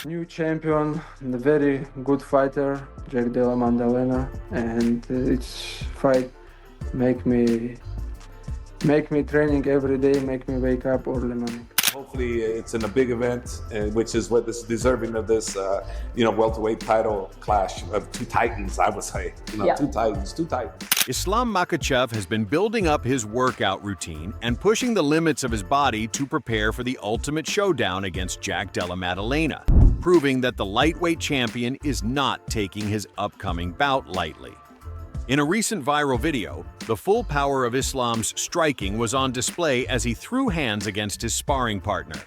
New champion, a very good fighter, Jack Della Maddalena, and each fight make me training every day, make me wake up early morning. Hopefully it's in a big event, which is what is deserving of this, welterweight title clash of two titans, I would say. Two titans. Islam Makhachev has been building up his workout routine and pushing the limits of his body to prepare for the ultimate showdown against Jack Della Maddalena, proving that the lightweight champion is not taking his upcoming bout lightly. In a recent viral video, the full power of Islam's striking was on display as he threw hands against his sparring partner.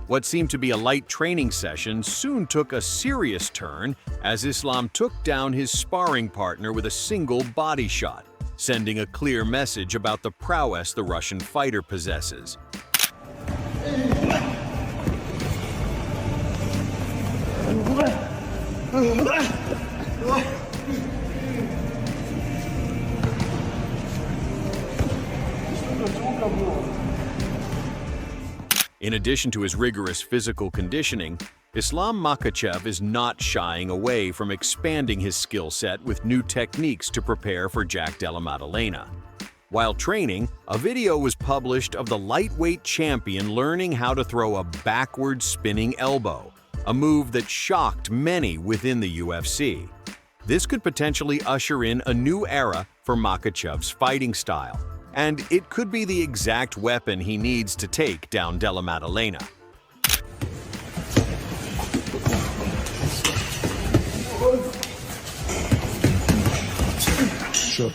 What seemed to be a light training session soon took a serious turn as Islam took down his sparring partner with a single body shot, sending a clear message about the prowess the Russian fighter possesses. In addition to his rigorous physical conditioning, Islam Makhachev is not shying away from expanding his skill set with new techniques to prepare for Jack Della Maddalena. While training, a video was published of the lightweight champion learning how to throw a backward spinning elbow, a move that shocked many within the UFC. This could potentially usher in a new era for Makhachev's fighting style, and it could be the exact weapon he needs to take down Della Maddalena. Sure.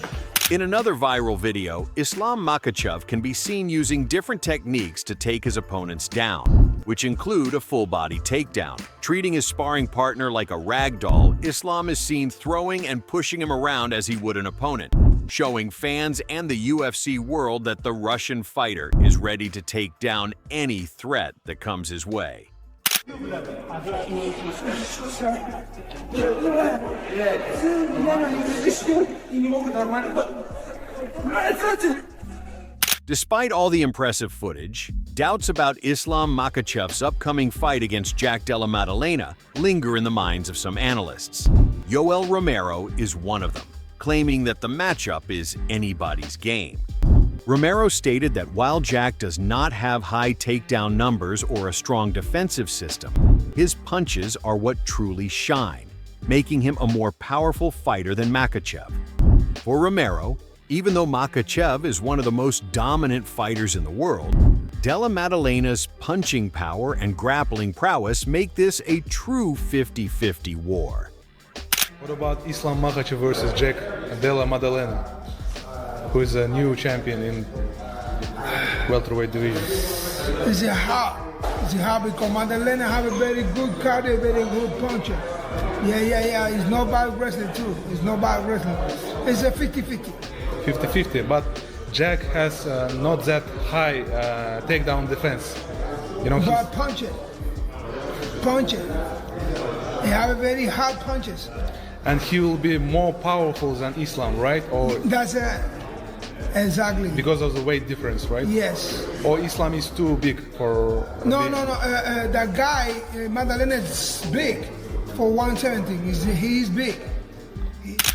In another viral video, Islam Makhachev can be seen using different techniques to take his opponents down, which include a full-body takedown. Treating his sparring partner like a rag doll, Islam is seen throwing and pushing him around as he would an opponent, showing fans and the UFC world that the Russian fighter is ready to take down any threat that comes his way. Despite all the impressive footage, doubts about Islam Makhachev's upcoming fight against Jack Della Maddalena linger in the minds of some analysts. Yoel Romero is one of them, claiming that the matchup is anybody's game. Romero stated that while Jack does not have high takedown numbers or a strong defensive system, his punches are what truly shine, making him a more powerful fighter than Makhachev. For Romero, even though Makhachev is one of the most dominant fighters in the world, Della Maddalena's punching power and grappling prowess make this a true 50-50 war. What about Islam Makhachev versus Jack Della Maddalena, who is a new champion in welterweight division? It's hard because Maddalena have a very good cardio, very good puncher. Yeah. It's not bad wrestling too. It's not bad wrestling. It's a 50-50. 50-50, but Jack has not that high takedown defense. But punch it. He have a very hard punches. And he will be more powerful than Islam, right? Or that's exactly because of the weight difference, right? Yes. Or Islam is too big for. No. That guy Maddalena is big for 170. He's big.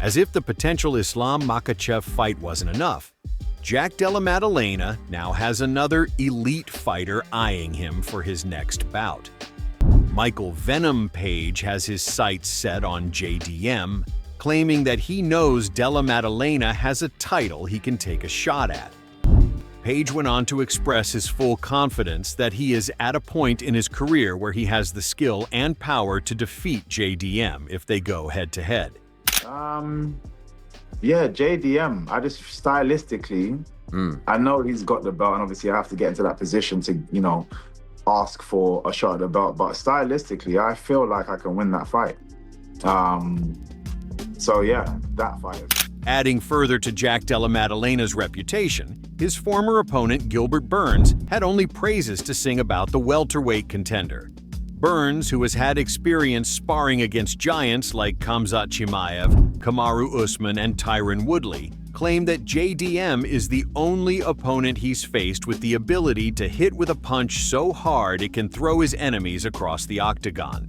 As if the potential Islam Makhachev fight wasn't enough, Jack Della Maddalena now has another elite fighter eyeing him for his next bout. Michael Venom Page has his sights set on JDM, claiming that he knows Della Maddalena has a title he can take a shot at. Page went on to express his full confidence that he is at a point in his career where he has the skill and power to defeat JDM if they go head-to-head. Yeah, JDM, I just stylistically, I know he's got the belt and obviously I have to get into that position to, ask for a shot at the belt, but stylistically, I feel like I can win that fight. So yeah, that fight. Adding further to Jack Della Maddalena's reputation, his former opponent Gilbert Burns had only praises to sing about the welterweight contender. Burns, who has had experience sparring against giants like Khamzat Chimaev, Kamaru Usman, and Tyron Woodley, claim that JDM is the only opponent he's faced with the ability to hit with a punch so hard it can throw his enemies across the octagon.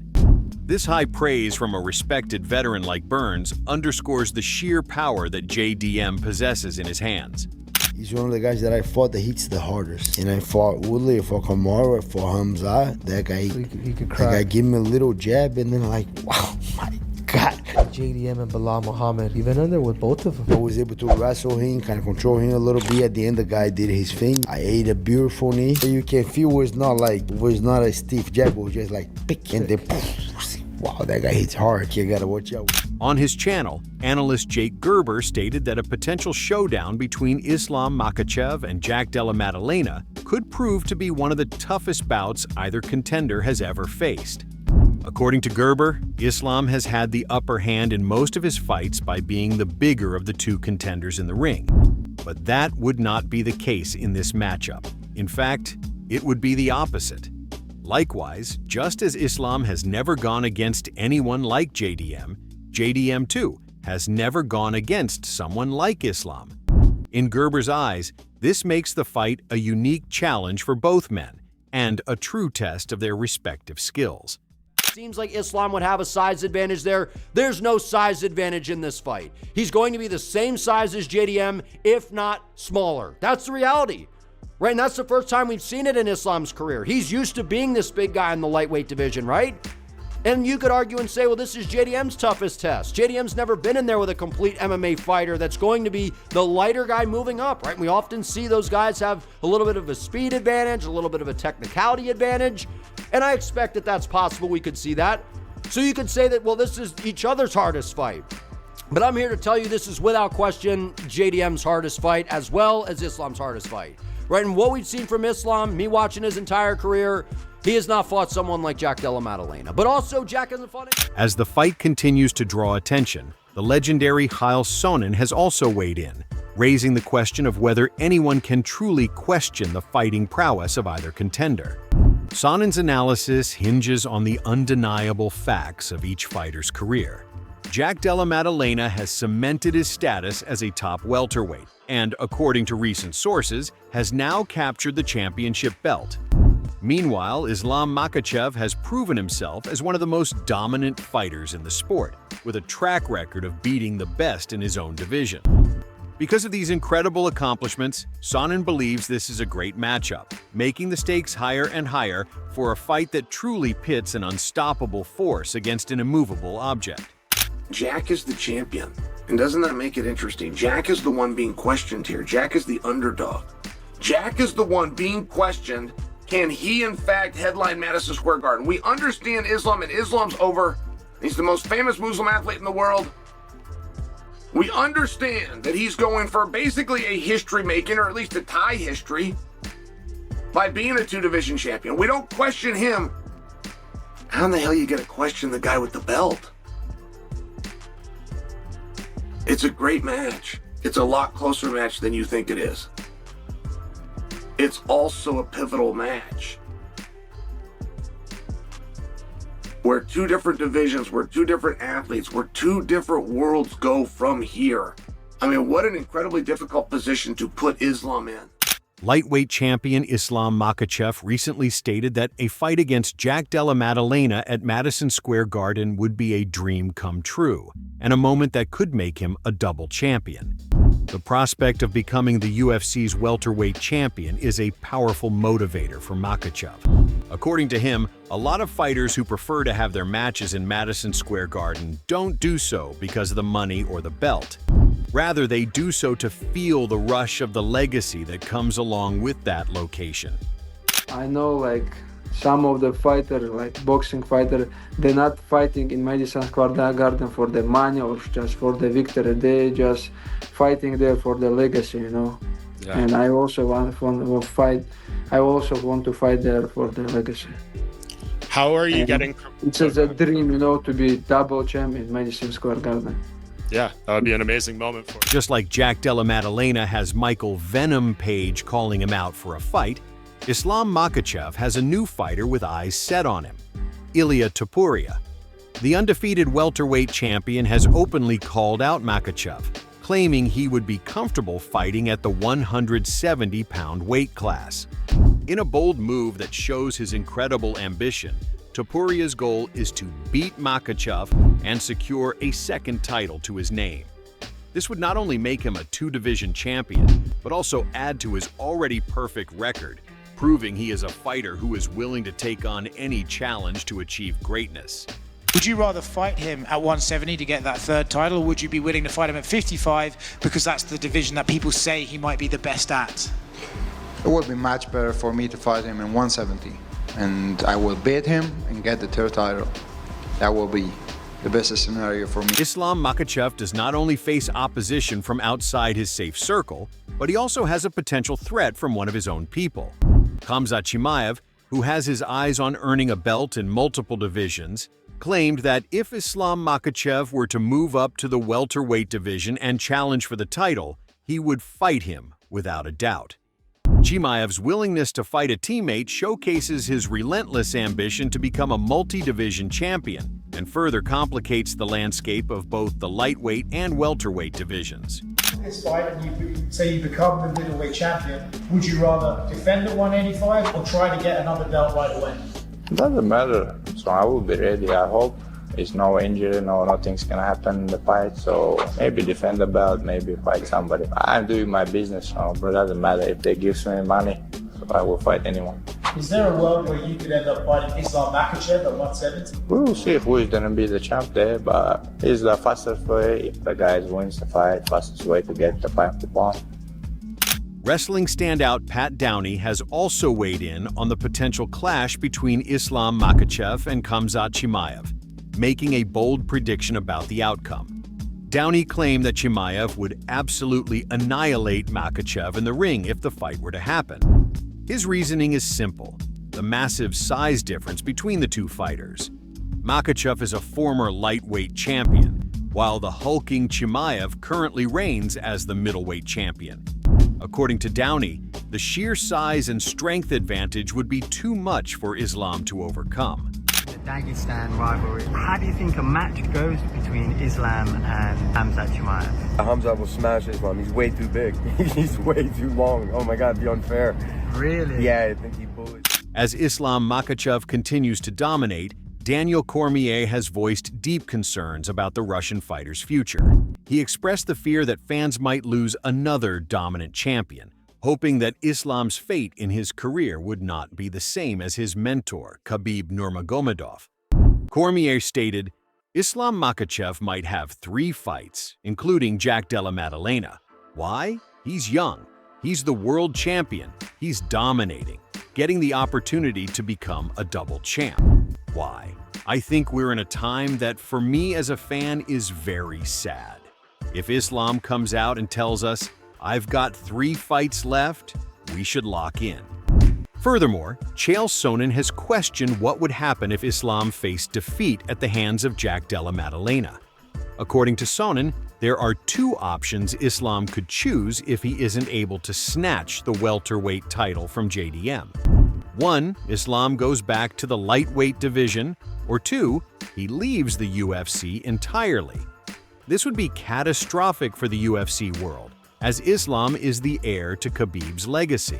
This high praise from a respected veteran like Burns underscores the sheer power that JDM possesses in his hands. He's one of the guys that I fought that hits the hardest. And I fought Woodley, I fought Kamaru, I fought Hamza. That guy, he could crack. That guy gave me a little jab and then like, wow, my God. JDM and Bilal Muhammad, you've been in there with both of them. I was able to wrestle him, kind of control him a little bit. At the end, the guy did his thing. I ate a beautiful knee. You can feel it was not a stiff jab, it was just like pick and then wow, that guy hits hard. You gotta watch out. On his channel, analyst Jake Gerber stated that a potential showdown between Islam Makhachev and Jack Della Maddalena could prove to be one of the toughest bouts either contender has ever faced. According to Gerber, Islam has had the upper hand in most of his fights by being the bigger of the two contenders in the ring. But that would not be the case in this matchup. In fact, it would be the opposite. Likewise, just as Islam has never gone against anyone like JDM, JDM too has never gone against someone like Islam. In Gerber's eyes, this makes the fight a unique challenge for both men and a true test of their respective skills. Seems like Islam would have a size advantage there. There's no size advantage in this fight. He's going to be the same size as JDM, if not smaller. That's the reality, right? And that's the first time we've seen it in Islam's career. He's used to being this big guy in the lightweight division, right? And you could argue and say, well, this is JDM's toughest test. JDM's never been in there with a complete MMA fighter that's going to be the lighter guy moving up, right? We often see those guys have a little bit of a speed advantage, a little bit of a technicality advantage, and I expect that that's possible we could see that. So you could say that, well, this is each other's hardest fight. But I'm here to tell you this is without question JDM's hardest fight as well as Islam's hardest fight, right? And what we've seen from Islam, me watching his entire career, he has not fought someone like Jack Della Maddalena. But also, Jack hasn't fought it. As the fight continues to draw attention, the legendary Kyle Sonnen has also weighed in, raising the question of whether anyone can truly question the fighting prowess of either contender. Sonnen's analysis hinges on the undeniable facts of each fighter's career. Jack Della Maddalena has cemented his status as a top welterweight and, according to recent sources, has now captured the championship belt. Meanwhile, Islam Makhachev has proven himself as one of the most dominant fighters in the sport, with a track record of beating the best in his own division. Because of these incredible accomplishments, Sonnen believes this is a great matchup, making the stakes higher and higher for a fight that truly pits an unstoppable force against an immovable object. Jack is the champion, and doesn't that make it interesting? Jack is the one being questioned here. Jack is the underdog. Jack is the one being questioned. Can he, in fact, headline Madison Square Garden? We understand Islam, and Islam's over. He's the most famous Muslim athlete in the world. We understand that he's going for basically a history-making, or at least a tie history, by being a two-division champion. We don't question him. How in the hell are you going to question the guy with the belt? It's a great match. It's a lot closer match than you think it is. It's also a pivotal match. We're two different divisions, we're two different athletes, where two different worlds go from here. I mean, what an incredibly difficult position to put Islam in. Lightweight champion Islam Makhachev recently stated that a fight against Jack Della Maddalena at Madison Square Garden would be a dream come true, and a moment that could make him a double champion. The prospect of becoming the UFC's welterweight champion is a powerful motivator for Makhachev. According to him, a lot of fighters who prefer to have their matches in Madison Square Garden don't do so because of the money or the belt. Rather, they do so to feel the rush of the legacy that comes along with that location. I know, like, some of the fighters, like boxing fighter, they're not fighting in Madison Square Garden for the money or just for the victory. They just fighting there for the legacy, you know. Yeah. And I also want to fight. I also want to fight there for the legacy. How are you getting? It's a dream, you know, to be double champ in Madison Square Garden. Yeah, that would be an amazing moment for him. Just like Jack Della Maddalena has Michael Venom Page calling him out for a fight, Islam Makhachev has a new fighter with eyes set on him, Ilia Topuria. The undefeated welterweight champion has openly called out Makhachev, claiming he would be comfortable fighting at the 170-pound weight class. In a bold move that shows his incredible ambition, Topuria's goal is to beat Makhachev and secure a second title to his name. This would not only make him a two-division champion, but also add to his already perfect record, proving he is a fighter who is willing to take on any challenge to achieve greatness. Would you rather fight him at 170 to get that third title, or would you be willing to fight him at 55 because that's the division that people say he might be the best at? It would be much better for me to fight him in 170, and I will beat him and get the third title. That will be the best scenario for me. Islam Makhachev does not only face opposition from outside his safe circle, but he also has a potential threat from one of his own people. Khamzat Chimaev, who has his eyes on earning a belt in multiple divisions, claimed that if Islam Makhachev were to move up to the welterweight division and challenge for the title, he would fight him without a doubt. Chimaev's willingness to fight a teammate showcases his relentless ambition to become a multi-division champion and further complicates the landscape of both the lightweight and welterweight divisions. This fight, and you say you become the middleweight champion, would you rather defend at 185 or try to get another belt right away? Doesn't matter, so I will be ready. I hope it's no injury, nothing's gonna happen in the fight, so maybe defend the belt, maybe fight somebody. I'm doing my business, so it doesn't matter if they give me money, so I will fight anyone. Is there a world where you could end up fighting Islam Makhachev at 170? We will see who is gonna be the champ there, but it's the fastest way. If the guy wins the fight, fastest way to get the fight to bond. Wrestling standout Pat Downey has also weighed in on the potential clash between Islam Makhachev and Khamzat Chimaev, making a bold prediction about the outcome. Downey claimed that Chimaev would absolutely annihilate Makhachev in the ring if the fight were to happen. His reasoning is simple: the massive size difference between the two fighters. Makhachev is a former lightweight champion, while the hulking Chimaev currently reigns as the middleweight champion. According to Downey, the sheer size and strength advantage would be too much for Islam to overcome. The Dagestan rivalry. How do you think a match goes between Islam and Khamzat Chimaev? Khamzat will smash Islam. He's way too big. He's way too long. Oh my God, be unfair. Really? Yeah, I think he bullies. As Islam Makhachev continues to dominate, Daniel Cormier has voiced deep concerns about the Russian fighter's future. He expressed the fear that fans might lose another dominant champion, hoping that Islam's fate in his career would not be the same as his mentor, Khabib Nurmagomedov. Cormier stated, Islam Makhachev might have 3 fights, including Jack Della Maddalena. Why? He's young. He's the world champion. He's dominating, getting the opportunity to become a double champ. Why? I think we're in a time that, for me as a fan, is very sad. If Islam comes out and tells us, I've got 3 fights left, we should lock in. Furthermore, Chael Sonnen has questioned what would happen if Islam faced defeat at the hands of Jack Della Maddalena. According to Sonnen, there are 2 options Islam could choose if he isn't able to snatch the welterweight title from JDM. 1, Islam goes back to the lightweight division, or 2, he leaves the UFC entirely. This would be catastrophic for the UFC world, as Islam is the heir to Khabib's legacy.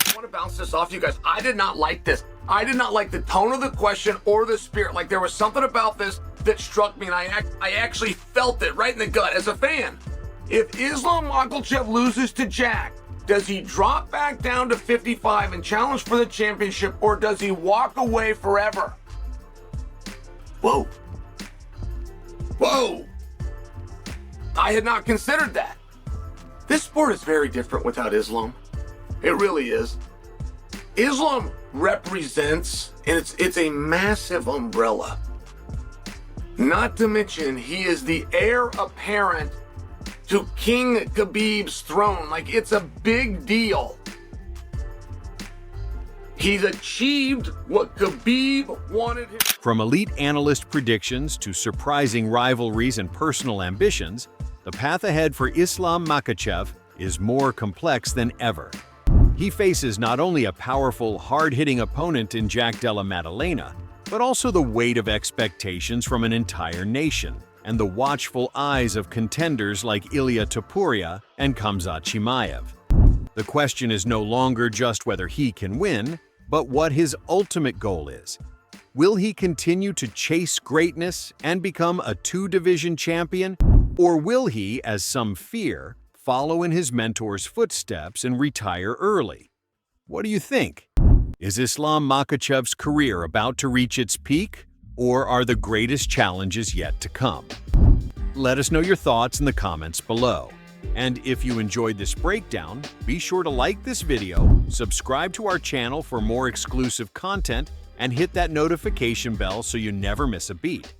I want to bounce this off you guys. I did not like this. I did not like the tone of the question or the spirit. Like, there was something about this that struck me, and I actually felt it right in the gut as a fan. If Islam Makhachev loses to Jack, does he drop back down to 55 and challenge for the championship, or does he walk away forever? Whoa. Whoa. I had not considered that. This sport is very different without Islam. It really is. Islam represents, and it's a massive umbrella. Not to mention, he is the heir apparent to King Khabib's throne. Like, it's a big deal. He's achieved what Khabib wanted him. From elite analyst predictions to surprising rivalries and personal ambitions, the path ahead for Islam Makhachev is more complex than ever. He faces not only a powerful, hard-hitting opponent in Jack Della Maddalena, but also the weight of expectations from an entire nation, and the watchful eyes of contenders like Ilia Topuria and Khamzat Chimaev. The question is no longer just whether he can win, but what his ultimate goal is. Will he continue to chase greatness and become a two-division champion? Or will he, as some fear, follow in his mentor's footsteps and retire early? What do you think? Is Islam Makhachev's career about to reach its peak, or are the greatest challenges yet to come? Let us know your thoughts in the comments below. And if you enjoyed this breakdown, be sure to like this video, subscribe to our channel for more exclusive content, and hit that notification bell so you never miss a beat.